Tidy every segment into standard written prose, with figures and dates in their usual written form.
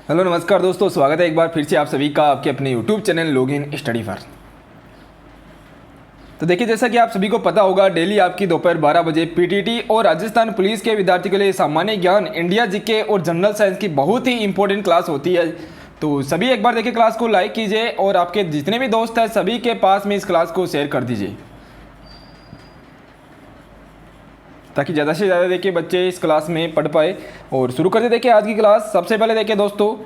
Hello नमस्कार दोस्तों, स्वागत है एक बार फिर से आप सभी का आपके अपने YouTube channel login study for. तो देखिए, जैसा कि आप सभी को पता होगा, डेली आपकी दोपहर 12 बजे पीटीटी और राजस्थान पुलिस के विद्यार्थियों के लिए सामान्य ज्ञान, इंडिया जीके और जनरल साइंस की बहुत ही इंपॉर्टेंट क्लास होती है। तो सभी एक बार देखिए क्लास को लाइक कीजिए और आपके जितने भी दोस्त हैं सभी के पास में इस क्लास को शेयर कर दीजिए, ताकि ज़्यादा से ज़्यादा देखिए बच्चे इस क्लास में पढ़ पाए। और शुरू करते देखिए आज की क्लास। सबसे पहले देखिए दोस्तों,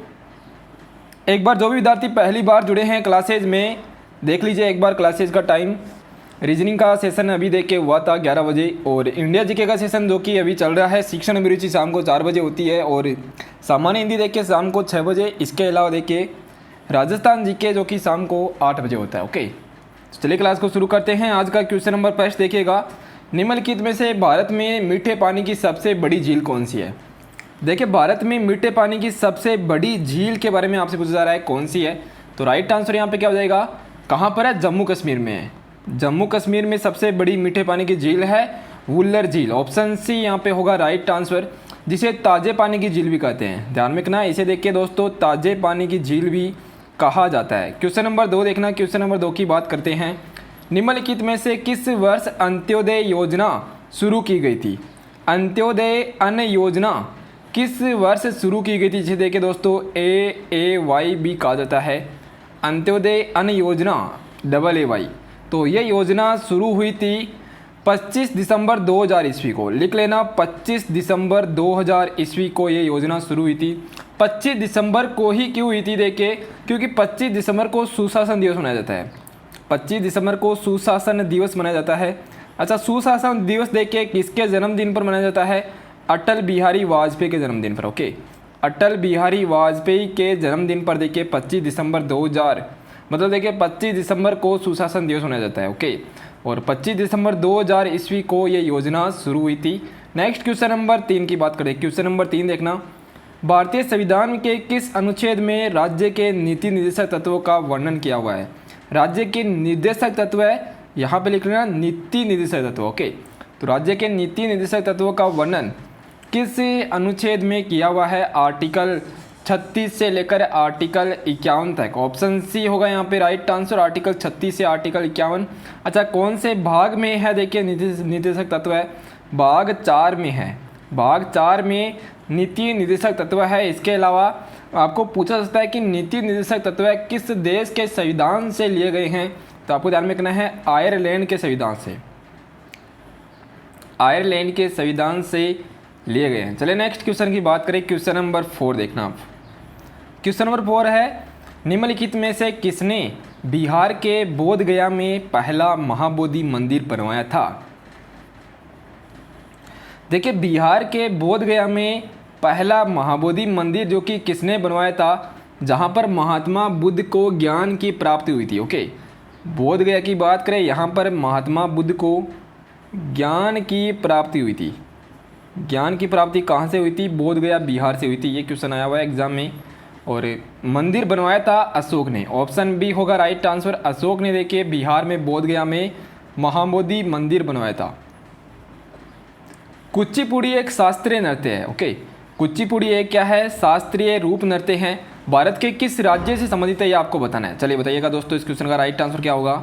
एक बार जो भी विद्यार्थी पहली बार जुड़े हैं क्लासेज में, देख लीजिए एक बार क्लासेज का टाइम। रीजनिंग का सेशन अभी देख के हुआ था 11 बजे, और इंडिया जीके का सेशन जो कि अभी चल रहा है, शिक्षण अभिरुचि शाम को 4 बजे होती है, और सामान्य हिंदी देख के शाम को 6 बजे। इसके अलावा देखिए राजस्थान जीके जो कि शाम को 8 बजे होता है। ओके, तो चलिए क्लास को शुरू करते हैं। आज का क्वेश्चन नंबर फर्स्ट देखिएगा, निम्नलिखित में से भारत में मीठे पानी की सबसे बड़ी झील कौन सी है। देखिए, भारत में मीठे पानी की सबसे बड़ी झील के बारे में आपसे पूछा जा रहा है, कौन सी है। तो राइट आंसर यहाँ पे क्या हो जाएगा, कहाँ पर है, जम्मू कश्मीर में है। जम्मू कश्मीर में सबसे बड़ी मीठे पानी की झील है वुल्लर झील। ऑप्शन सी यहाँ पे होगा राइट आंसर, जिसे ताजे पानी की झील भी कहते हैं। ध्यान में रखना, इसे देखिए दोस्तों, ताजे पानी की झील भी कहा जाता है। क्वेश्चन नंबर 2 देखना, क्वेश्चन नंबर 2 की बात करते हैं। निम्नलिखित में से किस वर्ष अंत्योदय योजना शुरू की गई थी। अंत्योदय अन्न योजना किस वर्ष शुरू की गई थी, जिसे देखिए दोस्तों AAYB कहा जाता है। अंत्योदय अन्न योजना AAY, तो ये योजना शुरू हुई थी 25 दिसंबर 2000 ईस्वी को। लिख लेना, 25 दिसंबर 2000 ईस्वी को ये योजना शुरू हुई थी। 25 दिसंबर को ही क्यों हुई थी, देखिए क्योंकि 25 दिसंबर को सुशासन दिवस मनाया जाता है। 25 दिसंबर को सुशासन दिवस मनाया जाता है। अच्छा, सुशासन दिवस देखिए किसके जन्मदिन पर मनाया जाता है, अटल बिहारी वाजपेयी के जन्मदिन पर। ओके, अटल बिहारी वाजपेयी के जन्मदिन पर देखिए 25 दिसंबर 2000, मतलब देखिए 25 दिसंबर को सुशासन दिवस मनाया जाता है। ओके, और 25 दिसंबर 2000 ईस्वी को ये योजना शुरू हुई थी। नेक्स्ट क्वेश्चन नंबर 3 की बात करें। क्वेश्चन नंबर 3 देखना, भारतीय संविधान के किस अनुच्छेद में राज्य के नीति निर्देशक तत्वों का वर्णन किया हुआ है। राज्य के निर्देशक तत्व है, यहाँ पे लिख लेना नीति निर्देशक तत्व। ओके, तो राज्य के नीति निर्देशक तत्वों का वर्णन किस अनुच्छेद में किया हुआ है, आर्टिकल 36 से लेकर आर्टिकल 51 तक। ऑप्शन सी होगा यहाँ पे राइट आंसर, आर्टिकल 36 से आर्टिकल 51। अच्छा, कौन से भाग में है, देखिए निर्देशक तत्व है भाग 4 में है। भाग 4 में नीति निर्देशक तत्व है। इसके अलावा आपको पूछा जा सकता है कि नीति निर्देशक तत्व किस देश के संविधान से लिए गए हैं, तो आपको ध्यान में रखना है आयरलैंड के संविधान से। आयरलैंड के संविधान से लिए गए हैं। चलिए नेक्स्ट क्वेश्चन की बात करें। क्वेश्चन नंबर 4 देखना आप। क्वेश्चन नंबर 4 है, निम्नलिखित में से किसने बिहार के बोध गया में पहला महाबोधि मंदिर बनवाया था। देखिए, बिहार के बोध गया में पहला महाबोधि मंदिर जो कि किसने बनवाया था, जहाँ पर महात्मा बुद्ध को ज्ञान की प्राप्ति हुई थी। ओके, बोध गया की बात करें, यहाँ पर महात्मा बुद्ध को ज्ञान की प्राप्ति हुई थी। ज्ञान की प्राप्ति कहाँ से हुई थी, बोध गया बिहार से हुई थी। ये क्वेश्चन आया हुआ है एग्जाम में। और मंदिर बनवाया था अशोक ने। ऑप्शन बी होगा राइट आंसर, अशोक ने देखिए बिहार में बोध गया में महाबोधि मंदिर बनवाया था। कुचिपुड़ी एक शास्त्रीय नृत्य है। ओके, कुचिपुड़ी एक क्या है, शास्त्रीय रूप नृत्य है। भारत के किस राज्य से संबंधित है, ये आपको बताना है। चलिए बताइएगा दोस्तों, इस क्वेश्चन का राइट आंसर क्या होगा।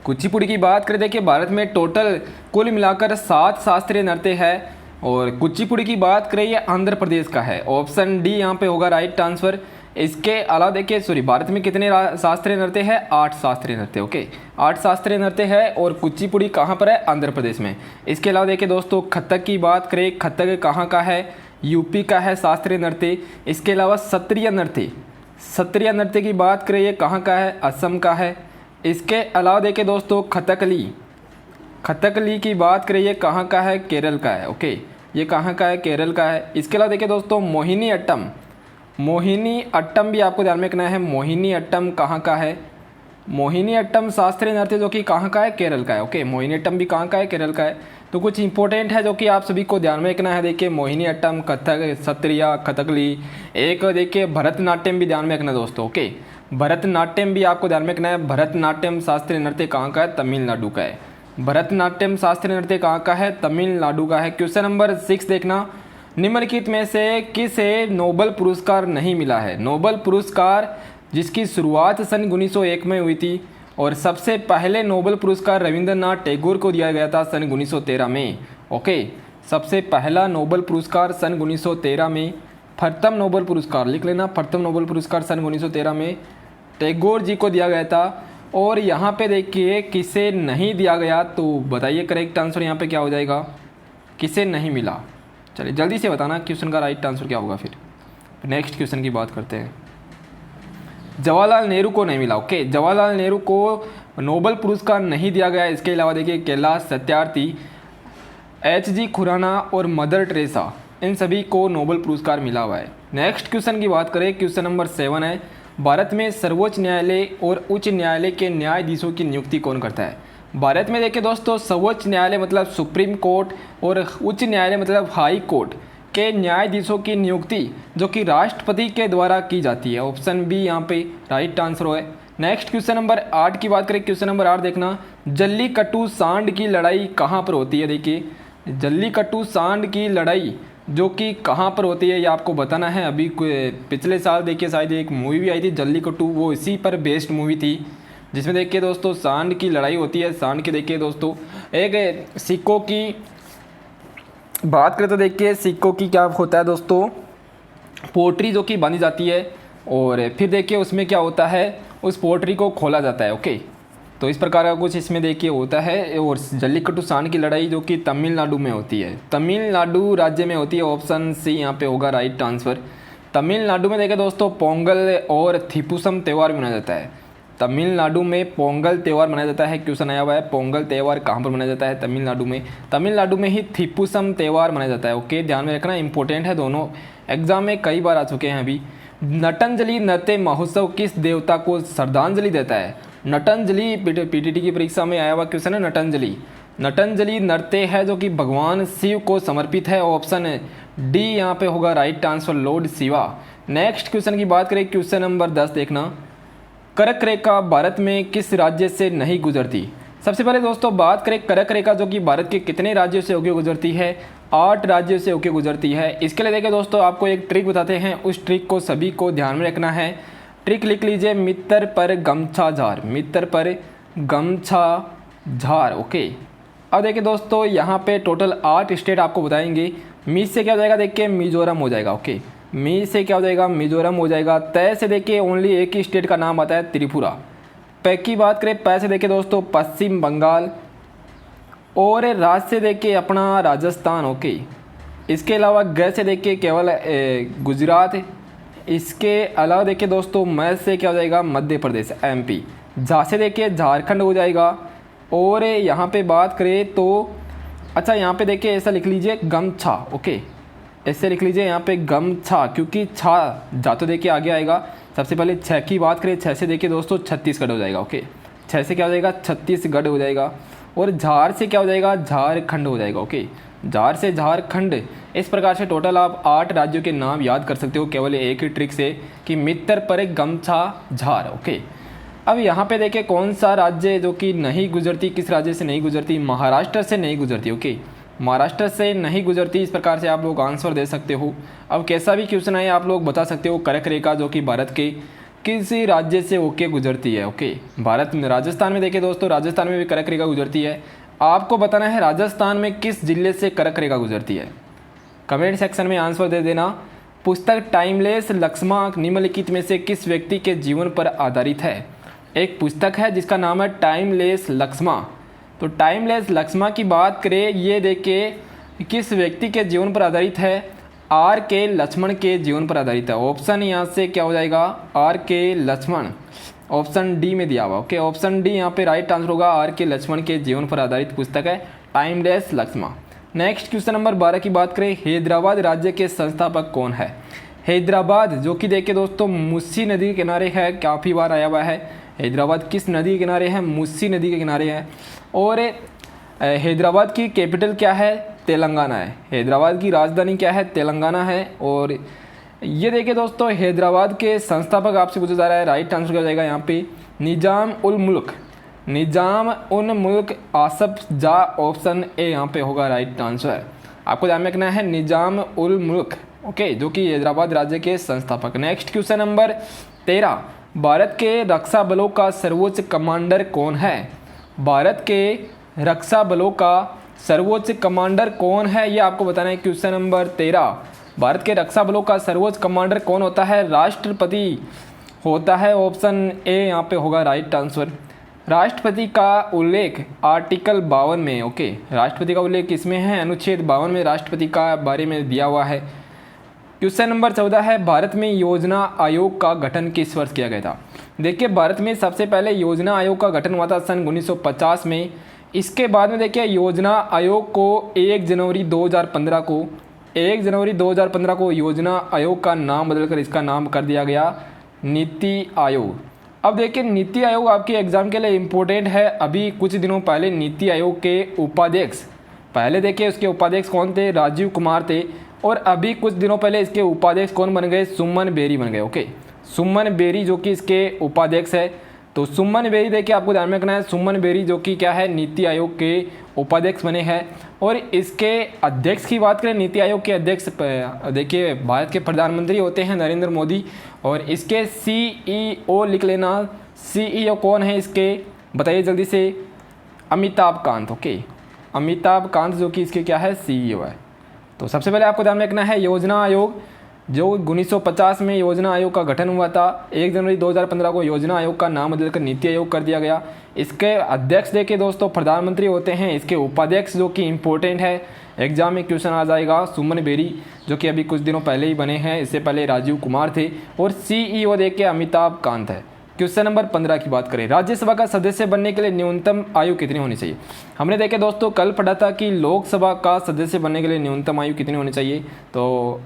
कुचिपुड़ी की बात करें, देखिए भारत में टोटल कुल मिलाकर 7 शास्त्रीय नृत्य है, और कुचिपुड़ी की बात करें ये आंध्र प्रदेश का है। ऑप्शन डी यहाँ पे होगा राइट आंसर। इसके अलावा देखिए भारत में कितने शास्त्रीय नृत्य है, 8 शास्त्रीय नृत्य। ओके, 8 शास्त्रीय नृत्य है, और कुचिपुड़ी कहाँ पर है, आंध्र प्रदेश में। इसके अलावा देखिए दोस्तों, कथक की बात करें, कथक कहाँ का है, यूपी का है शास्त्रीय नृत्य। इसके अलावा सत्रिय नृत्य, सत्रिय नृत्य की बात करें ये कहाँ का है, असम का है। इसके अलावा देखिए दोस्तों, कथकली, कथकली की बात करें ये कहाँ का है, केरल का है। ओके, ये कहाँ का है, केरल का है। इसके अलावा देखिए दोस्तों, मोहिनी अट्टम, मोहिनी अट्टम भी आपको ध्यान में रखना है। मोहिनी अट्टम कहाँ का है, मोहिनी अट्टम शास्त्रीय नृत्य जो कि कहाँ का है, केरल का है। ओके, मोहिनी अट्टम भी कहाँ का है, केरल का है। तो कुछ इंपॉर्टेंट है जो कि आप सभी को ध्यान में रखना है। देखिए मोहिनी अट्टम, कथक, सत्रिया, कथकली, एक देखिए भरतनाट्यम भी ध्यान में रखना दोस्तों। ओके, भरतनाट्यम भी आपको ध्यान में रखना है। भरतनाट्यम शास्त्रीय नृत्य कहाँ का है, तमिलनाडु का है। भरतनाट्यम शास्त्रीय नृत्य कहाँ का है, तमिलनाडु का है। क्वेश्चन नंबर 6 देखना, निम्नलिखित में से किसे नोबेल पुरस्कार नहीं मिला है? नोबेल पुरस्कार जिसकी शुरुआत सन 1901 में हुई थी और सबसे पहले नोबेल पुरस्कार रविंद्रनाथ टैगोर को दिया गया था सन 1913 में। ओके, सबसे पहला नोबेल पुरस्कार सन 1913 में, प्रथम नोबेल पुरस्कार लिख लेना, प्रथम नोबेल पुरस्कार सन 1913 में टैगोर जी को दिया गया था। और यहाँ पे देखिए किसे नहीं दिया गया, तो बताइए करेक्ट आंसर यहाँ पे क्या हो जाएगा, किसे नहीं मिला। चलिए जल्दी से बताना क्वेश्चन का राइट आंसर क्या होगा। फिर नेक्स्ट क्वेश्चन की बात करते हैं। जवाहरलाल नेहरू को नहीं मिला। ओके, जवाहरलाल नेहरू को नोबेल पुरस्कार नहीं दिया गया। इसके अलावा देखिए कैलाश सत्यार्थी, H.G. खुराना और मदर टेरेसा, इन सभी को नोबेल पुरस्कार मिला हुआ है। नेक्स्ट क्वेश्चन की बात करें, क्वेश्चन नंबर 7 है, भारत में सर्वोच्च न्यायालय और उच्च न्यायालय के न्यायाधीशों की नियुक्ति कौन करता है? भारत में देखिए दोस्तों, सर्वोच्च न्यायालय मतलब सुप्रीम कोर्ट और उच्च न्यायालय मतलब हाई कोर्ट के न्यायाधीशों की नियुक्ति जो कि राष्ट्रपति के द्वारा की जाती है। ऑप्शन बी यहाँ पे राइट आंसर है। नेक्स्ट क्वेश्चन नंबर 8 की बात करें, क्वेश्चन नंबर 8 देखना, जल्लीकट्टू सांड की लड़ाई कहाँ पर होती है? देखिए जल्लीकट्टू सांड की लड़ाई जो कि कहाँ पर होती है ये आपको बताना है। अभी पिछले साल देखिए शायद एक मूवी भी आई थी जल्लीकट्टू, वो इसी पर बेस्ड मूवी थी, जिसमें देखिए दोस्तों सांड की लड़ाई होती है। सांड की देखिए दोस्तों एक सिक्कों की बात करें तो देखिए सिक्कों की क्या होता है दोस्तों, पोट्री जो कि बांधी जाती है और फिर देखिए उसमें क्या होता है, उस पोट्री को खोला जाता है। ओके, तो इस प्रकार का कुछ इसमें देखिए होता है। और जल्लीकट्टू सांड की लड़ाई जो कि तमिलनाडु में होती है, तमिलनाडु राज्य में होती है। ऑप्शन सी यहाँ पे होगा राइट आंसर। तमिलनाडु में देखिए दोस्तों पोंगल और थिपुसम त्यौहार मनाया जाता है। तमिलनाडु में पोंगल त्यौहार मनाया जाता है। क्वेश्चन आया हुआ है पोंगल त्यौहार कहाँ पर मनाया जाता है? तमिलनाडु में। तमिलनाडु में ही थिपुसम त्यौहार मनाया जाता है। ओके, ध्यान में रखना, इंपॉर्टेंट है, दोनों एग्जाम में कई बार आ चुके हैं अभी। नटंजलि नृत्य महोत्सव किस देवता को श्रद्धांजलि देता है? नटंजलि पीटीटी की परीक्षा में आया हुआ क्वेश्चन है नटंजलि। नटंजलि नृत्य है जो कि भगवान शिव को समर्पित है। ऑप्शन डी यहाँ पे होगा right answer, Lord Shiva. Next question की बात करें, क्वेश्चन नंबर 10 देखना, कर्क रेखा भारत में किस राज्य से नहीं गुजरती? सबसे पहले दोस्तों बात करें कर्क रेखा जो कि भारत के कितने राज्यों से होकर गुजरती है? 8 राज्यों से होकर गुजरती है। इसके लिए देखिए दोस्तों आपको एक ट्रिक बताते हैं, उस ट्रिक को सभी को ध्यान में रखना है। ट्रिक लिख लीजिए, मित्र पर गमछा झार, मित्र पर गमछा झार। ओके, अब देखिए दोस्तों यहाँ पे टोटल 8 स्टेट आपको बताएंगे। मी से क्या हो जाएगा, देखिए मिजोरम हो जाएगा। ओके, मी से क्या हो जाएगा, मिजोरम हो जाएगा। तय से देखिए ओनली एक ही स्टेट का नाम आता है, त्रिपुरा। पै की बात करें, पै से देखिए दोस्तों पश्चिम बंगाल, और राज से देखिए अपना राजस्थान। ओके, इसके अलावा ग से देखिए केवल गुजरात। इसके अलावा देखिए दोस्तों मैं से क्या हो जाएगा, मध्य प्रदेश MP। झा से देखिए झारखंड हो जाएगा। और यहाँ पे बात करें तो अच्छा यहाँ पे देखिए ऐसा लिख लीजिए गमछा। ओके, ऐसे लिख लीजिए यहाँ पे गमछा, क्योंकि छा जा तो देखिए आगे आएगा। सबसे पहले 6 की बात करें, 6 से देखिए दोस्तों छत्तीसगढ़ हो जाएगा। ओके, 6 से क्या हो जाएगा, छत्तीसगढ़ हो जाएगा। और झार से क्या हो जाएगा, झारखंड हो जाएगा। ओके, झार से झारखंड। इस प्रकार से टोटल आप 8 राज्यों के नाम याद कर सकते हो केवल एक ही ट्रिक से कि मित्र पर गमछा झार। ओके, अब यहाँ पे देखिए कौन सा राज्य जो कि नहीं गुजरती, किस राज्य से नहीं गुजरती? महाराष्ट्र से नहीं गुजरती। ओके, महाराष्ट्र से नहीं गुजरती। इस प्रकार से आप लोग आंसर दे सकते हो। अब कैसा भी क्वेश्चन है आप लोग बता सकते हो। कर्क रेखा जो कि भारत के किसी राज्य से होके गुजरती है? ओके, भारत में राजस्थान में देखिए दोस्तों, राजस्थान में भी कर्क रेखा गुजरती है। आपको बताना है राजस्थान में किस जिले से कर्क रेखा गुजरती है। कमेंट सेक्शन में आंसर दे देना। पुस्तक टाइमलेस लक्ष्मा निम्नलिखित में से किस व्यक्ति के जीवन पर आधारित है? एक पुस्तक है जिसका नाम है टाइमलेस लक्ष्मा। तो टाइमलेस लक्ष्मा की बात करें, ये देखिए किस व्यक्ति के जीवन पर आधारित है? RK लक्ष्मण के जीवन पर आधारित है। ऑप्शन यहाँ से क्या हो जाएगा, RK लक्ष्मण। ऑप्शन डी में दिया हुआ। ओके, ऑप्शन डी यहाँ पे राइट आंसर होगा। RK लक्ष्मण के जीवन पर आधारित पुस्तक है timeless Laxma. Next question number 12 की बात करें, हैदराबाद राज्य के संस्थापक कौन है? हैदराबाद जो कि देखिए दोस्तों मुस्सी नदी के किनारे है, काफ़ी बार आया हुआ है। हैदराबाद किस नदी के किनारे है? मुस्सी नदी के किनारे है। और हैदराबाद की कैपिटल क्या है? तेलंगाना है। हैदराबाद की राजधानी क्या है? तेलंगाना है। और ये देखिए दोस्तों हैदराबाद के संस्थापक आपसे पूछा जा रहा है, राइट आंसर क्या हो जाएगा यहाँ पे? निजाम उल मुल्क, निजाम उल मुल्क आसफ जा। ऑप्शन ए यहाँ पे होगा राइट आंसर। आपको ध्यान में रखना है निजाम उल मुल्क, ओके, जो कि हैदराबाद राज्य के संस्थापक। नेक्स्ट क्वेश्चन नंबर 13, भारत के रक्षा बलों का सर्वोच्च कमांडर कौन है? भारत के रक्षा बलों का सर्वोच्च कमांडर कौन है, ये आपको बताना है। क्वेश्चन नंबर 13, भारत के रक्षा बलों का सर्वोच्च कमांडर कौन होता है? राष्ट्रपति होता है। ऑप्शन ए यहाँ पे होगा राइट आंसर। राष्ट्रपति का उल्लेख आर्टिकल 52 में, ओके, राष्ट्रपति का उल्लेख किसमें है? अनुच्छेद 52 में राष्ट्रपति का बारे में दिया हुआ है। क्वेश्चन नंबर 14 है, भारत में योजना आयोग का गठन किस वर्ष किया गया था? देखिए, भारत में सबसे पहले योजना आयोग का गठन हुआ था सन 1950 में। इसके बाद में देखिए योजना आयोग को 1 जनवरी 2015 को योजना आयोग का नाम बदलकर इसका नाम कर दिया गया नीति आयोग। अब देखिए नीति आयोग आपके एग्जाम के लिए इम्पोर्टेंट है। अभी कुछ दिनों पहले नीति आयोग के उपाध्यक्ष, पहले देखिए उसके उपाध्यक्ष कौन थे? राजीव कुमार थे। और अभी कुछ दिनों पहले इसके उपाध्यक्ष कौन बन गए? सुमन बेरी बन गए, ओके, सुमन बेरी जो कि इसके उपाध्यक्ष है। तो सुमन बेरी देखिए आपको ध्यान में रखना है, सुमन बेरी जो कि क्या है? नीति आयोग के उपाध्यक्ष बने हैं। और इसके अध्यक्ष की बात करें, नीति आयोग के अध्यक्ष देखिए भारत के प्रधानमंत्री होते हैं नरेंद्र मोदी। और इसके CEO लिख लेना, CEO कौन है इसके? बताइए जल्दी से। अमिताभ कांत, ओके, अमिताभ कांत जो कि इसके क्या है? CEO है। तो सबसे पहले आपको ध्यान में रखना है योजना आयोग, जो 1950 में योजना आयोग का गठन हुआ था। 1 जनवरी 2015 को योजना आयोग का नाम बदलकर नीति आयोग कर दिया गया। इसके अध्यक्ष देखिए दोस्तों प्रधानमंत्री होते हैं। इसके उपाध्यक्ष जो कि इम्पोर्टेंट है, एग्जाम में क्वेश्चन आ जाएगा, सुमन बेरी जो कि अभी कुछ दिनों पहले ही बने हैं। इससे पहले राजीव कुमार थे। और CEO देखिए अमिताभ कांत है। क्वेश्चन नंबर 15 की बात करें, राज्यसभा का सदस्य बनने के लिए न्यूनतम आयु कितनी होनी चाहिए? हमने देखे दोस्तों कल पढ़ा था कि लोकसभा का सदस्य बनने के लिए न्यूनतम आयु कितनी होनी चाहिए। तो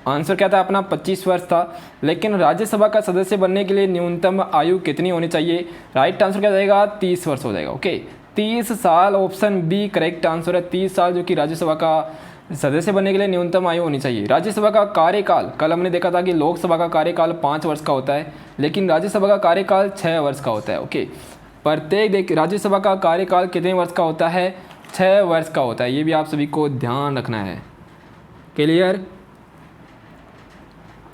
आंसर क्या था अपना? 25 वर्ष था। लेकिन राज्यसभा का सदस्य बनने के लिए न्यूनतम आयु कितनी होनी चाहिए? राइट आंसर क्या जाएगा? 30 वर्ष हो जाएगा, ओके, 30 साल। ऑप्शन बी करेक्ट आंसर है, 30 साल जो कि राज्यसभा का सदस्य बनने के लिए न्यूनतम आयु होनी चाहिए। राज्यसभा का कार्यकाल, कल हमने देखा था कि लोकसभा का कार्यकाल 5 वर्ष का होता है, लेकिन राज्यसभा का कार्यकाल 6 वर्ष का होता है, ओके। प्रत्येक राज्यसभा का कार्यकाल कितने वर्ष का होता है? 6 वर्ष का होता है। ये भी आप सभी को ध्यान रखना है। क्लियर?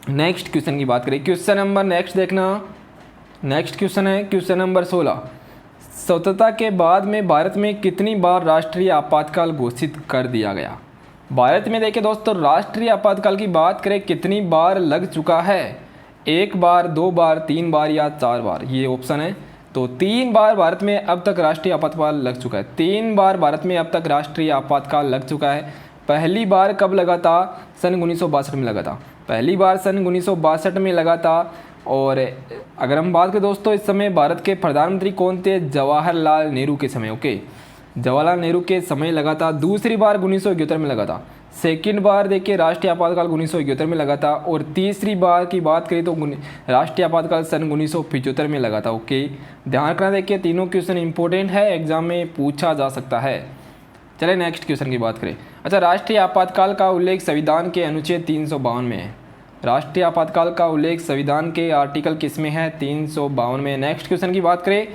नेक्स्ट क्वेश्चन की बात करें, क्वेश्चन नंबर नेक्स्ट देखना, नेक्स्ट क्वेश्चन है क्वेश्चन नंबर 16, स्वतंत्रता के बाद में भारत में कितनी बार राष्ट्रीय आपातकाल घोषित कर दिया गया? भारत में देखिए दोस्तों राष्ट्रीय आपातकाल की बात करें कितनी बार लग चुका है? 1 बार, 2 बार, 3 बार या 4 बार, ये ऑप्शन है। तो 3 बार भारत में अब तक राष्ट्रीय आपातकाल लग चुका है। 3 बार भारत में अब तक राष्ट्रीय आपातकाल लग चुका है। पहली बार कब लगा था? सन 1962 में लगा था। पहली बार सन 1962 में लगा था। और अगर हम बात करें दोस्तों इस समय भारत के प्रधानमंत्री कौन थे? जवाहरलाल नेहरू के समय, ओके, जवाहरलाल नेहरू के समय लगा था। दूसरी बार 1971 में लगा था। सेकंड बार देखिए राष्ट्रीय आपातकाल 1971 में लगा था। और तीसरी बार की बात करें तो राष्ट्रीय आपातकाल सन 1975 में लगा था, ओके। ध्यान रखना, देखिए तीनों क्वेश्चन इंपॉर्टेंट है, एग्जाम में पूछा जा सकता है। चलिए नेक्स्ट क्वेश्चन की बात करें। अच्छा, राष्ट्रीय आपातकाल का उल्लेख संविधान के अनुच्छेद 352 में है। राष्ट्रीय आपातकाल का उल्लेख संविधान के आर्टिकल किस में है? 352 में। नेक्स्ट क्वेश्चन की बात करें,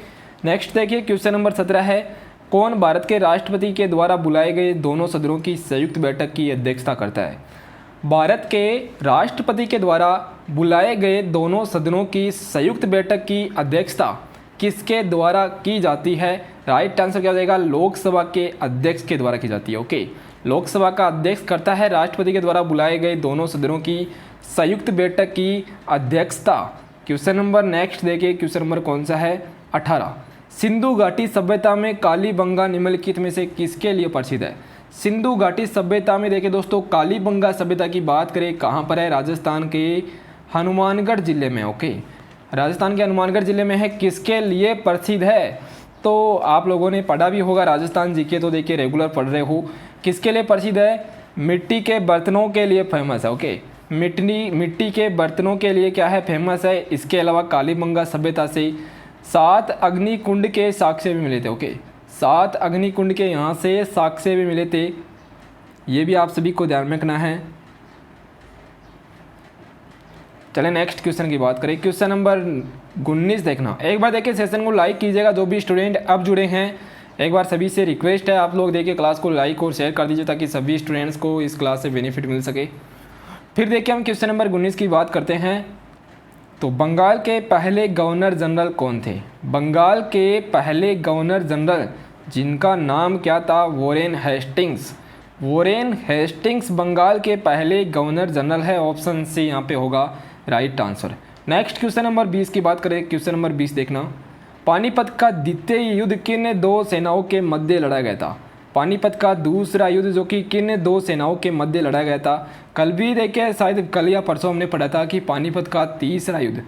नेक्स्ट देखिए क्वेश्चन नंबर 17 है, कौन भारत के राष्ट्रपति के द्वारा बुलाए गए दोनों सदनों की संयुक्त बैठक की अध्यक्षता करता है? भारत के राष्ट्रपति के द्वारा बुलाए गए दोनों सदनों की संयुक्त बैठक की अध्यक्षता किसके द्वारा की जाती है? राइट आंसर क्या हो जाएगा? लोकसभा के अध्यक्ष के द्वारा की जाती है, ओके। लोकसभा का अध्यक्ष करता है राष्ट्रपति के द्वारा बुलाए गए दोनों सदनों की संयुक्त बैठक की अध्यक्षता। क्वेश्चन नंबर नेक्स्ट देखिए, क्वेश्चन नंबर कौन सा है? 18, सिंधु घाटी सभ्यता में कालीबंगा निम्नलिखित में से किसके लिए प्रसिद्ध है? सिंधु घाटी सभ्यता में देखिए दोस्तों कालीबंगा सभ्यता की बात करें, कहाँ पर है? राजस्थान के हनुमानगढ़ जिले में, ओके, राजस्थान के हनुमानगढ़ जिले में है। किसके लिए प्रसिद्ध है? तो आप लोगों ने पढ़ा भी होगा राजस्थान जी के, तो देखिए रेगुलर पढ़ रहे हो। किसके लिए प्रसिद्ध है? मिट्टी के बर्तनों के लिए फेमस है, ओके। मिट्टी के बर्तनों के लिए क्या है? फेमस है। इसके अलावा कालीबंगा सभ्यता से 7 अग्निकुंड के साक्ष्य भी मिले थे, ओके। 7 अग्निकुंड के यहाँ से साक्ष्य भी मिले थे। ये भी आप सभी को ध्यान में रखना है। चलें नेक्स्ट क्वेश्चन की बात करें, क्वेश्चन नंबर 19 देखना। एक बार देखिए सेशन को लाइक कीजिएगा, जो भी स्टूडेंट अब जुड़े हैं एक बार सभी से रिक्वेस्ट है, आप लोग देखिए क्लास को लाइक और शेयर कर दीजिए ताकि सभी स्टूडेंट्स को इस क्लास से बेनिफिट मिल सके। फिर देखिए हम क्वेश्चन नंबर 19 की बात करते हैं। तो बंगाल के पहले गवर्नर जनरल कौन थे? बंगाल के पहले गवर्नर जनरल जिनका नाम क्या था? Warren Hastings. Warren Hastings Bengal के पहले गवर्नर जनरल है। ऑप्शन सी यहाँ पे होगा right answer. Next question number 20 की बात करें। क्वेश्चन नंबर 20 देखना, पानीपत का द्वितीय युद्ध किन दो सेनाओं के मध्य लड़ा गया था? पानीपत का दूसरा युद्ध जो कि किन दो सेनाओं के मध्य लड़ा गया था? कल भी देखे, शायद कल या परसों हमने पढ़ा था कि पानीपत का तीसरा युद्ध,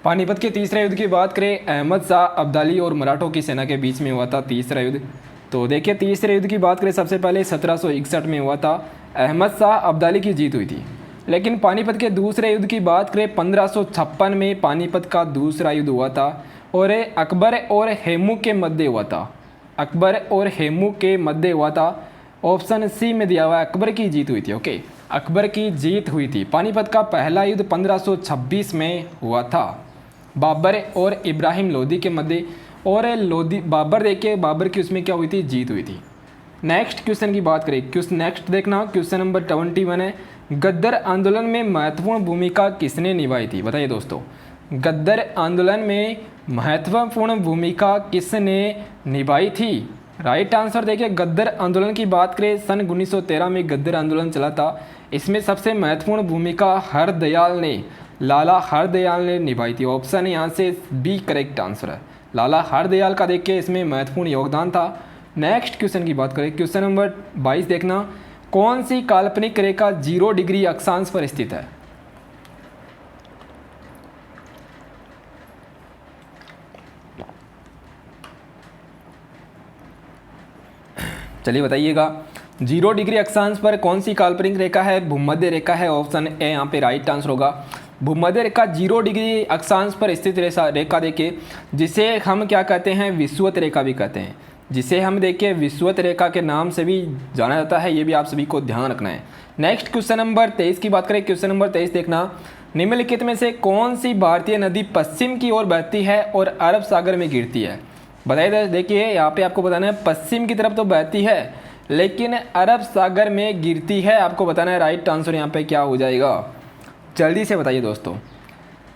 पानीपत के तीसरे युद्ध की बात करें, अहमद शाह अब्दाली और मराठों की सेना के बीच में हुआ था तीसरा युद्ध। तो देखिए तीसरे युद्ध की बात करें, सबसे पहले 1761 में हुआ था, अहमद शाह अब्दाली की जीत हुई थी। लेकिन पानीपत के दूसरे युद्ध की बात करें, 1556 में पानीपत का दूसरा युद्ध हुआ था और अकबर और हेमू के मध्य हुआ था। अकबर और हेमू के मध्य हुआ था। ऑप्शन सी में दिया हुआ है, अकबर की जीत हुई थी। ओके, अकबर की जीत हुई थी। पानीपत का पहला युद्ध 1526 में हुआ था, बाबर और इब्राहिम लोदी के मध्य। और लोदी बाबर देखिए, बाबर की उसमें क्या हुई थी? जीत हुई थी। नेक्स्ट क्वेश्चन की बात करें, नेक्स्ट देखना क्वेश्चन नंबर 21 है, गद्दर आंदोलन में महत्वपूर्ण भूमिका किसने निभाई थी? बताइए दोस्तों, गद्दर आंदोलन में महत्वपूर्ण भूमिका किसने निभाई थी? राइट आंसर देखिए, गद्दर आंदोलन की बात करें, सन 1913 में गद्दर आंदोलन चला था। इसमें सबसे महत्वपूर्ण भूमिका हरदयाल ने, लाला हरदयाल ने निभाई थी। ऑप्शन यहाँ से बी करेक्ट आंसर है, लाला हरदयाल का देखिए इसमें महत्वपूर्ण योगदान था। नेक्स्ट क्वेश्चन की बात करें, क्वेश्चन नंबर 22 देखना, कौन सी काल्पनिक रेखा 0 डिग्री अक्षांश पर स्थित है? चलिए बताइएगा, 0 डिग्री अक्षांश पर कौन सी काल्पनिक रेखा है? भूमध्य रेखा है। ऑप्शन ए यहाँ पे राइट आंसर होगा। भूमध्य रेखा 0 डिग्री अक्षांश पर स्थित रेखा देखिए, जिसे हम क्या कहते हैं? विषुवत रेखा भी कहते हैं, जिसे हम देखिए विषुवत रेखा के नाम से भी जाना जाता है। ये भी आप सभी को ध्यान रखना है। नेक्स्ट क्वेश्चन नंबर 23 की बात करें। क्वेश्चन नंबर 23 देखना, निम्नलिखित में से कौन सी भारतीय नदी पश्चिम की ओर बहती है और अरब सागर में गिरती है? बताइए, देखिए यहाँ पे आपको बताना है, पश्चिम की तरफ तो बहती है लेकिन अरब सागर में गिरती है। आपको बताना है राइट आंसर यहाँ पे क्या हो जाएगा, जल्दी से बताइए दोस्तों।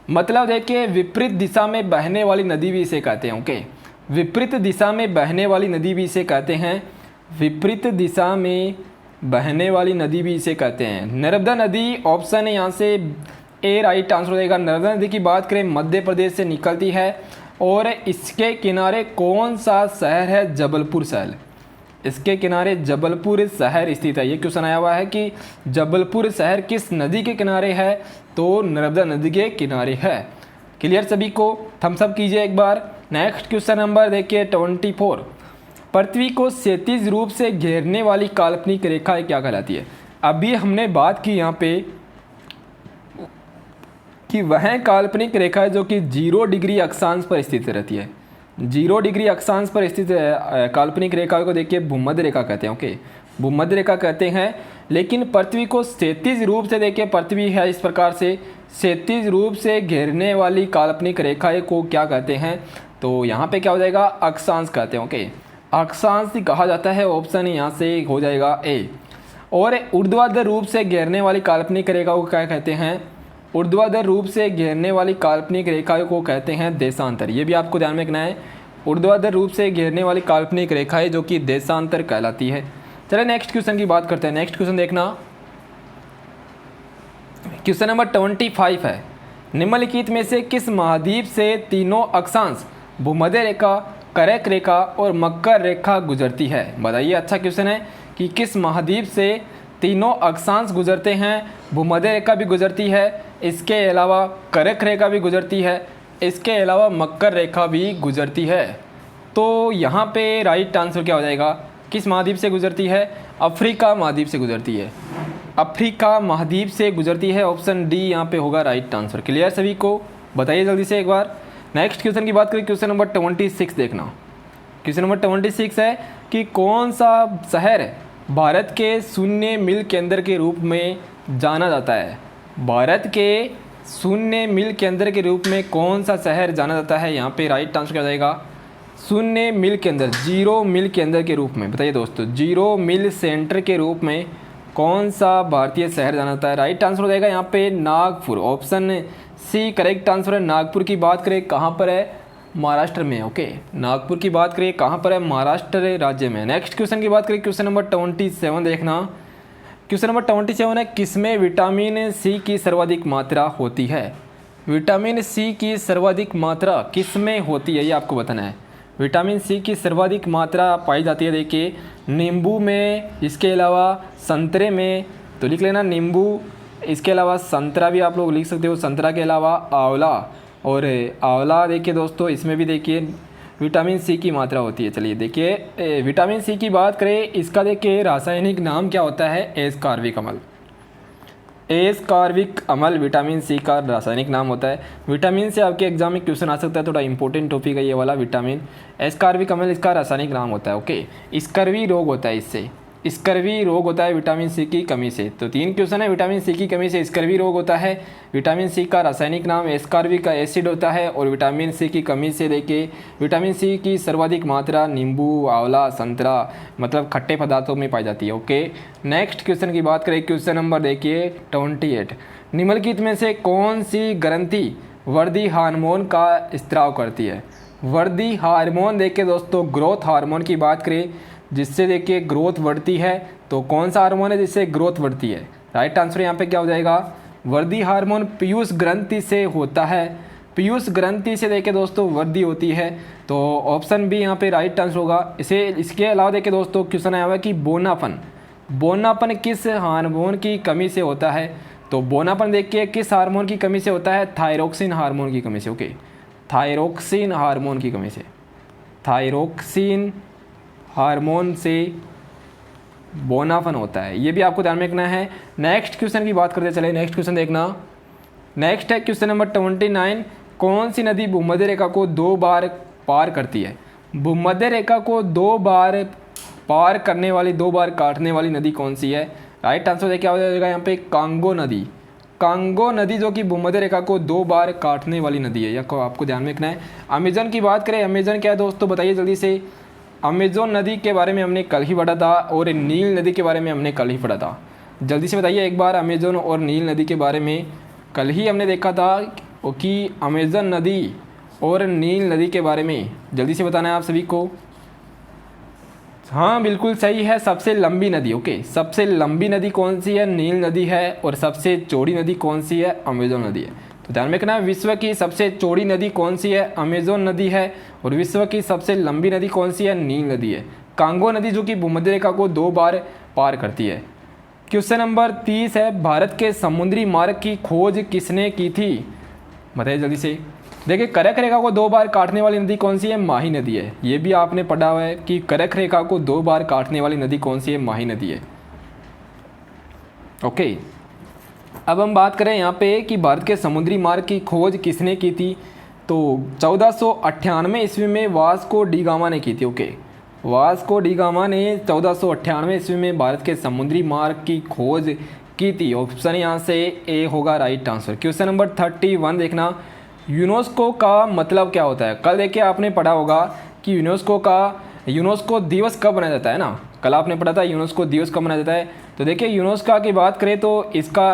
मतलब देखिए, विपरीत दिशा में बहने वाली नदी भी इसे कहते हैं। ओके, विपरीत दिशा में बहने वाली नदी भी इसे कहते हैं, विपरीत दिशा में बहने वाली नदी भी इसे कहते हैं नर्मदा नदी। ऑप्शन है यहाँ से ए राइट आंसर देगा। नर्मदा नदी की बात करें, मध्य प्रदेश से निकलती है और इसके किनारे कौन सा शहर है? जबलपुर शहर। इसके किनारे जबलपुर शहर स्थित है। ये क्वेश्चन आया हुआ है कि जबलपुर शहर किस नदी के किनारे है? तो नर्मदा नदी के किनारे है। क्लियर सभी को? थम्स अप कीजिए एक बार। नेक्स्ट क्वेश्चन नंबर देखिए 24, पृथ्वी को क्षैतिज रूप से घेरने वाली काल्पनिक रेखा क्या कहलाती है? अभी हमने बात की यहाँ पे कि वह काल्पनिक रेखा है जो कि 0 डिग्री अक्षांश पर स्थित रहती है। 0 डिग्री अक्षांश पर स्थित काल्पनिक रेखा को देखिए भूमध्य रेखा कहते हैं। ओके, भूमध्य रेखा कहते हैं। लेकिन पृथ्वी को क्षैतिज रूप से देखिए, पृथ्वी है इस प्रकार से क्षैतिज रूप से घेरने वाली काल्पनिक रेखा को क्या कहते हैं? तो यहाँ पे क्या हो जाएगा? अक्षांश कहते हैं। ओके, अक्षांश कहा जाता है। ऑप्शन यहाँ से हो जाएगा ए। और ऊर्ध्वाधर रूप से घेरने वाली काल्पनिक रेखा को क्या कहते हैं? ऊर्ध्वाधर रूप से घेरने वाली काल्पनिक रेखा को कहते हैं देशांतर। ये भी आपको ध्यान में रखना है, ऊर्ध्वाधर रूप से घेरने वाली काल्पनिक रेखा है जो कि देशांतर कहलाती है। चलिए नेक्स्ट क्वेश्चन की बात करते हैं। नेक्स्ट क्वेश्चन देखना, क्वेश्चन नंबर 25 है, निम्नलिखित में से किस महाद्वीप से तीनों अक्षांश भूमध्य रेखा, कर्क रेखा और मकर रेखा गुजरती है? बताइए, अच्छा क्वेश्चन है कि किस महाद्वीप से तीनों अक्षांश गुजरते हैं? भूमध्य रेखा भी गुजरती है, इसके अलावा कर्क रेखा भी गुजरती है, इसके अलावा मकर रेखा भी गुजरती है। तो यहाँ पे राइट आंसर क्या हो जाएगा? किस महाद्वीप से गुजरती है? अफ्रीका महाद्वीप से गुजरती है, अफ्रीका महाद्वीप से गुजरती है। ऑप्शन डी यहाँ पे होगा राइट आंसर। क्लियर सभी को? बताइए जल्दी से एक बार। नेक्स्ट क्वेश्चन की बात करें, क्वेश्चन नंबर 26 देखना। क्वेश्चन नंबर 26 है कि कौन सा शहर भारत के शून्य मील केंद्र के रूप में जाना जाता है? भारत के शून्य मील केंद्र के रूप में कौन सा शहर जाना जाता है? यहाँ पे राइट आंसर क्या हो जाएगा? शून्य मील के अंदर, 0 मील के अंदर के रूप में, बताइए दोस्तों 0 मील सेंटर के रूप में कौन सा भारतीय शहर जाना जाता है? राइट आंसर हो जाएगा यहाँ पे Nagpur, option C correct answer है। नागपुर की बात करें कहाँ पर है? महाराष्ट्र में। ओके, नागपुर की बात करें कहाँ पर है? महाराष्ट्र राज्य में। नेक्स्ट क्वेश्चन की बात करें, क्वेश्चन नंबर 27 देखना। क्वेश्चन नंबर 27 है, किसमें विटामिन सी की सर्वाधिक मात्रा होती है? विटामिन सी की सर्वाधिक मात्रा किसमें होती है, ये आपको बताना है। विटामिन सी की सर्वाधिक मात्रा पाई जाती है, देखिए नींबू में, इसके अलावा संतरे में, तो लिख लेना नींबू, इसके अलावा संतरा भी आप लोग लिख सकते हो, संतरा के अलावा आंवला, और आंवला देखिए दोस्तों इसमें भी देखिए विटामिन सी की मात्रा होती है। चलिए देखिए विटामिन सी की बात करें, इसका देखिए रासायनिक नाम क्या होता है? एस्कॉर्बिक अम्ल। एस्कॉर्बिक अम्ल विटामिन सी का रासायनिक नाम होता है। विटामिन से आपके एग्जाम में क्वेश्चन आ सकता है, थोड़ा इंपॉर्टेंट टॉपिक है ये वाला विटामिन। एस्कॉर्बिक अम्ल इसका रासायनिक नाम होता है। ओके, स्कर्वी रोग होता है इससे, स्कर्वी रोग होता है विटामिन सी की कमी से। तो 3 क्वेश्चन है, विटामिन सी की कमी से स्कर्वी रोग होता है, विटामिन सी का रासायनिक नाम एस्कॉर्बिक एसिड होता है, और विटामिन सी की कमी से देखिए विटामिन सी की सर्वाधिक मात्रा नींबू, आंवला, संतरा मतलब खट्टे पदार्थों में पाई जाती है। ओके, नेक्स्ट क्वेश्चन की बात करें, क्वेश्चन नंबर देखिए 28, निम्नलिखित में से कौन सी ग्रंथि वृद्धि हार्मोन का स्त्राव करती है? वृद्धि हार्मोन देखिए दोस्तों, ग्रोथ हार्मोन की बात करें जिससे देखिए ग्रोथ बढ़ती है, तो कौन सा हार्मोन है जिससे ग्रोथ बढ़ती है? राइट आंसर यहाँ पे क्या हो जाएगा? वृद्धि हार्मोन पीयूष ग्रंथि से होता है। पीयूष ग्रंथि से देखिए दोस्तों वृद्धि होती है, तो ऑप्शन बी यहाँ पे राइट आंसर होगा। इसके अलावा देखिए दोस्तों क्वेश्चन आया हुआ है कि बोनापन, बोनापन किस हार्मोन की कमी से होता है? तो बोनापन देखिए किस हार्मोन की कमी से होता है? थायरोक्सिन हार्मोन की कमी से। ओके, थायरोक्सिन हार्मोन की कमी से, थायरोक्सिन हार्मोन से बोनापन होता है, ये भी आपको ध्यान में रखना है। नेक्स्ट क्वेश्चन की बात करते चले, नेक्स्ट क्वेश्चन देखना। नेक्स्ट है क्वेश्चन नंबर 29, कौन सी नदी भूमध्य रेखा को 2 बार पार करती है? भूमध्य रेखा को 2 बार पार करने वाली, 2 बार काटने वाली नदी कौन सी है? राइट आंसर क्या हो जाएगा यहाँ पे? कांगो नदी। कांगो नदी जो कि भूमध्य रेखा को 2 बार काटने वाली नदी है, यह आपको ध्यान में रखना है। अमेजन की बात करें, अमेजन क्या है दोस्तों बताइए जल्दी से। अमेजोन नदी के बारे में हमने कल ही पढ़ा था, और नील नदी के बारे में हमने कल ही पढ़ा था। जल्दी से बताइए एक बार, अमेजोन और नील नदी के बारे में कल ही हमने देखा था कि अमेजन नदी और नील नदी के बारे में जल्दी से बताना है आप सभी को। हाँ बिल्कुल सही है, सबसे लंबी नदी। ओके, सबसे लंबी नदी कौन सी है? नील नदी है, और सबसे चौड़ी नदी कौन सी है? अमेजोन नदी है। तो ध्यान में रखना, विश्व की सबसे चौड़ी नदी कौन सी है? अमेजोन नदी है, और विश्व की सबसे लंबी नदी कौन सी है? नील नदी है। कांगो नदी जो कि भूमध्य रेखा को 2 बार पार करती है। क्वेश्चन नंबर 30 है, भारत के समुद्री मार्ग की खोज किसने की थी? बताइए जल्दी से। देखिए कर्क रेखा को 2 बार काटने वाली नदी कौन सी है? माही नदी है। ये भी आपने पढ़ा हुआ है कि कर्क रेखा को 2 बार काटने वाली नदी कौन सी है? माही नदी है। ओके, अब हम बात करें यहाँ पे कि भारत के समुद्री मार्ग की खोज किसने की थी? तो 1498 ईस्वी में वास्को डी गामा ने की थी। ओके, वास्को डी गामा ने 1498 ईस्वी में भारत के समुद्री मार्ग की खोज की थी। ऑप्शन यहाँ से ए होगा राइट आंसर। क्वेश्चन नंबर 31 देखना, यूनेस्को का मतलब क्या होता है? कल देखिए आपने पढ़ा होगा कि यूनेस्को दिवस कब मनाया जाता है ना, कल आपने पढ़ा था यूनेस्को दिवस कब मनाया जाता है। तो देखिए यूनेस्को की बात करें तो इसका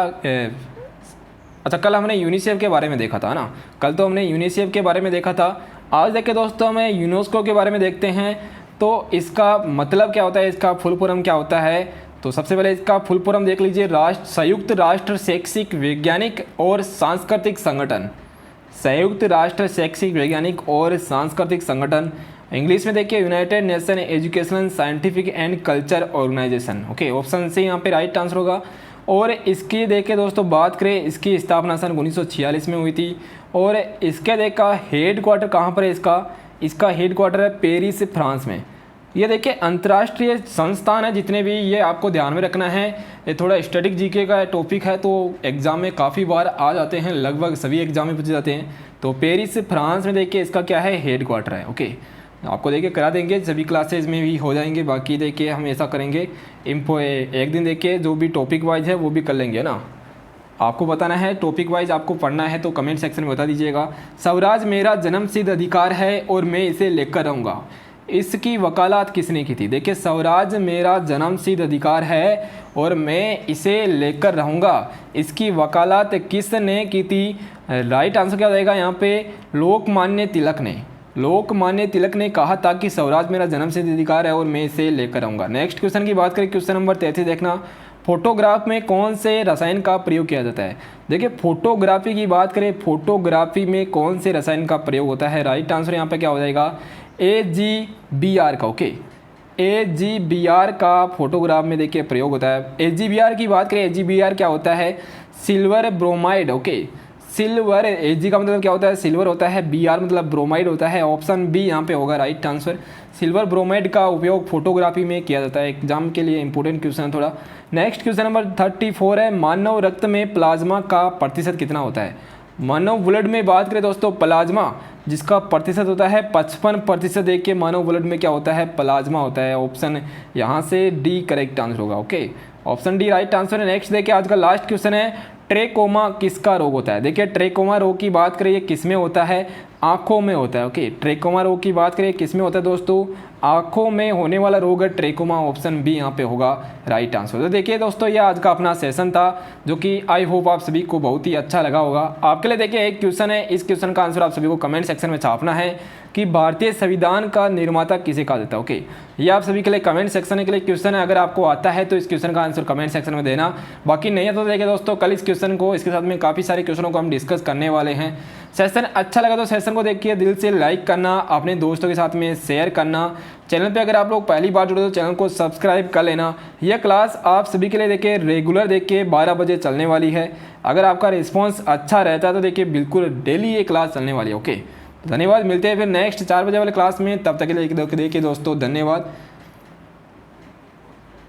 अच्छा, कल हमने यूनिसेफ के बारे में देखा था ना, कल तो हमने यूनिसेफ के बारे में देखा था। आज देखिए दोस्तों हमें यूनेस्को के बारे में देखते हैं, तो इसका मतलब क्या होता है, इसका फुल फॉर्म क्या होता है। तो सबसे पहले इसका फुल फॉर्म देख लीजिए, संयुक्त राष्ट्र शैक्षिक वैज्ञानिक और सांस्कृतिक संगठन। संयुक्त राष्ट्र शैक्षिक वैज्ञानिक और सांस्कृतिक संगठन, इंग्लिश में देखिए United Nation Educational Scientific and Culture Organization. Okay, option से यहाँ पे राइट आंसर होगा। और इसकी देखिए दोस्तों बात करें, इसकी स्थापना सन 1946 में हुई थी, और इसके देखा हेड क्वार्टर कहाँ पर है इसका हेड क्वार्टर है पेरिस फ्रांस में। ये देखिए अंतर्राष्ट्रीय संस्थान है जितने भी, ये आपको ध्यान में रखना है। ये थोड़ा स्टैटिक जीके का टॉपिक है, तो एग्जाम में काफ़ी बार आ जाते हैं, लगभग सभी एग्जाम में पूछे जाते हैं। तो पेरिस फ्रांस में देखिए इसका क्या है, हेड क्वार्टर है। ओके, आपको देखिए करा देंगे, सभी क्लासेज में भी हो जाएंगे। बाकी देखिए हम ऐसा करेंगे, एक दिन देखिए जो भी टॉपिक वाइज है वो भी कर लेंगे ना। आपको बताना है, टॉपिक वाइज आपको पढ़ना है तो कमेंट सेक्शन में बता दीजिएगा। स्वराज मेरा जन्मसिद्ध अधिकार है और मैं इसे लेकर रहूँगा, इसकी वकालत किसने की थी? देखिए, स्वराज मेरा जन्मसिद्ध अधिकार है और मैं इसे लेकर रहूँगा, इसकी वकालत किसने की थी? राइट आंसर क्या हो जाएगा यहाँ पे? लोकमान्य तिलक ने। लोकमान्य तिलक ने कहा था कि स्वराज मेरा जन्मसिद्ध अधिकार है और मैं इसे लेकर आऊँगा। नेक्स्ट क्वेश्चन की बात करें, क्वेश्चन नंबर 33 देखना, फोटोग्राफ में कौन से रसायन का प्रयोग किया जाता है? देखिए, फोटोग्राफी की बात करें, फोटोग्राफी में कौन से रसायन का प्रयोग होता है? राइट आंसर यहाँ पे क्या हो जाएगा? AgBr का। ओके, AgBr का फोटोग्राफ में देखिए प्रयोग होता है। AgBr की बात करें, AgBr क्या होता है? Silver bromide. Okay, silver, Ag का मतलब क्या होता है? सिल्वर होता है, Br मतलब ब्रोमाइड होता है। ऑप्शन बी यहाँ पे होगा राइट आंसर। सिल्वर ब्रोमाइड का उपयोग फोटोग्राफी में किया जाता है। एग्जाम के लिए इंपॉर्टेंट क्वेश्चन है थोड़ा। नेक्स्ट क्वेश्चन नंबर 34 है, मानव रक्त में प्लाज्मा का प्रतिशत कितना होता है? मानव ब्लड में बात करें दोस्तों, प्लाज्मा जिसका प्रतिशत होता है 55%। देखिए, मानव ब्लड में क्या होता है? प्लाज्मा होता है। ऑप्शन यहाँ से डी करेक्ट आंसर होगा। Okay, option D right answer है। नेक्स्ट देखिए, आज का लास्ट क्वेश्चन है, ट्रेकोमा किसका रोग होता है? देखिए, ट्रेकोमा रोग की बात करें, किस में होता है? आँखों में होता है। ओके, ट्रेकोमा रोग की बात करें, किस में होता है दोस्तों? आँखों में होने वाला रोग है ट्रेकोमा। ऑप्शन बी यहाँ पे होगा राइट आंसर। तो देखिए दोस्तों, ये आज का अपना सेशन था जो कि आई होप आप सभी को बहुत ही अच्छा लगा होगा। आपके लिए देखिए एक क्वेश्चन है, इस क्वेश्चन का आंसर आप सभी को कमेंट सेक्शन में छापना है कि भारतीय संविधान का निर्माता किसे कहा जाता है। ओके, ये आप सभी के लिए कमेंट सेक्शन के लिए क्वेश्चन है। अगर आपको आता है तो इस क्वेश्चन का आंसर कमेंट सेक्शन में देना, बाकी नहीं है तो देखिए दोस्तों, कल इस क्वेश्चन को, इसके साथ में काफ़ी सारे क्वेश्चनों को हम डिस्कस करने वाले हैं। सेशन अच्छा लगा तो सेशन को देखिए दिल से लाइक करना, अपने दोस्तों के साथ में शेयर करना। चैनल पे अगर आप लोग पहली बार जुड़े तो चैनल को सब्सक्राइब कर लेना। यह क्लास आप सभी के लिए देखिए रेगुलर देखिए 12 बजे चलने वाली है। अगर आपका रिस्पांस अच्छा रहता है तो देखिए बिल्कुल डेली ये क्लास चलने वाली है। ओके, धन्यवाद। मिलते हैं फिर नेक्स्ट 4 बजे वाले क्लास में, तब तक के लिए देखिए दोस्तों धन्यवाद।